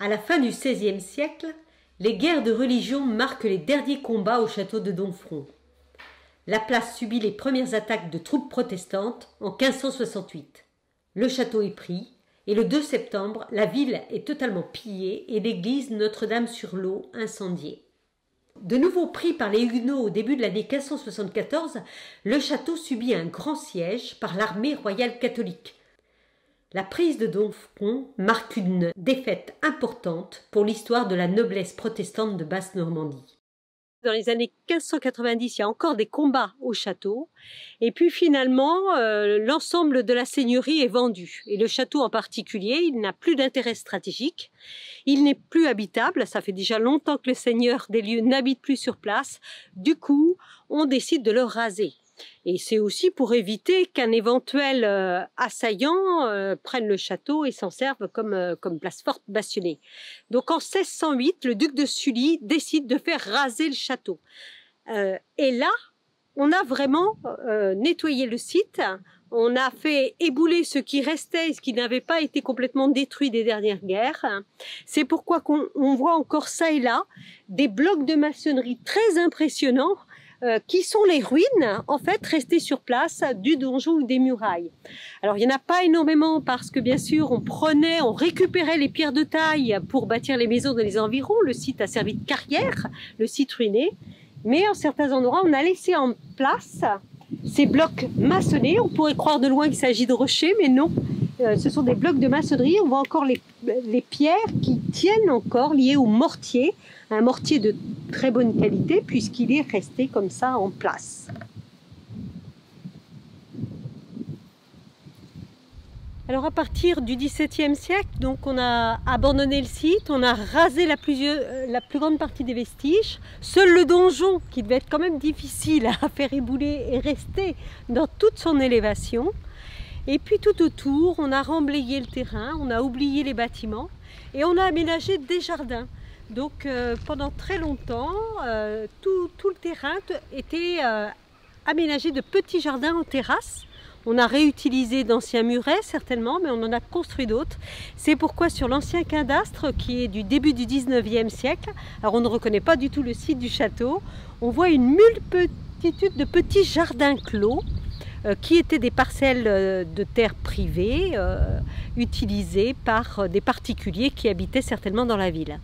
À la fin du XVIe siècle, les guerres de religion marquent les derniers combats au château de Domfront. La place subit les premières attaques de troupes protestantes en 1568. Le château est pris et le 2 septembre, la ville est totalement pillée et l'église Notre-Dame-sur-Lot incendiée. De nouveau pris par les Huguenots au début de l'année 1574, le château subit un grand siège par l'armée royale catholique. La prise de Domfront marque une défaite importante pour l'histoire de la noblesse protestante de Basse-Normandie. Dans les années 1590, il y a encore des combats au château. Et puis finalement, l'ensemble de la seigneurie est vendu. Et le château en particulier, il n'a plus d'intérêt stratégique. Il n'est plus habitable. Ça fait déjà longtemps que le seigneur des lieux n'habite plus sur place. Du coup, on décide de le raser. Et c'est aussi pour éviter qu'un éventuel assaillant prenne le château et s'en serve comme place forte bastionnée. Donc en 1608, le duc de Sully décide de faire raser le château. Et là, on a vraiment nettoyé le site. On a fait ébouler ce qui restait, ce qui n'avait pas été complètement détruit des dernières guerres. C'est pourquoi on voit encore ça et là des blocs de maçonnerie très impressionnants qui sont les ruines, en fait, restées sur place du donjon ou des murailles. Alors, il n'y en a pas énormément parce que, bien sûr, on récupérait les pierres de taille pour bâtir les maisons dans les environs. Le site a servi de carrière, le site ruiné. Mais en certains endroits, on a laissé en place ces blocs maçonnés. On pourrait croire de loin qu'il s'agit de rochers, mais non. Ce sont des blocs de maçonnerie. On voit encore les pierres qui tiennent encore, liées au mortier. Un mortier de très bonne qualité puisqu'il est resté comme ça en place. Alors à partir du XVIIe siècle, donc on a abandonné le site, on a rasé la plus grande partie des vestiges. Seul le donjon, qui devait être quand même difficile à faire ébouler, est resté dans toute son élévation. Et puis tout autour, on a remblayé le terrain, on a oublié les bâtiments et on a aménagé des jardins. Donc pendant très longtemps, tout le terrain était aménagé de petits jardins en terrasse. On a réutilisé d'anciens murets certainement, mais on en a construit d'autres. C'est pourquoi sur l'ancien cadastre, qui est du début du 19e siècle, alors on ne reconnaît pas du tout le site du château, on voit une multitude de petits jardins clos, qui étaient des parcelles de terre privées utilisées par des particuliers qui habitaient certainement dans la ville.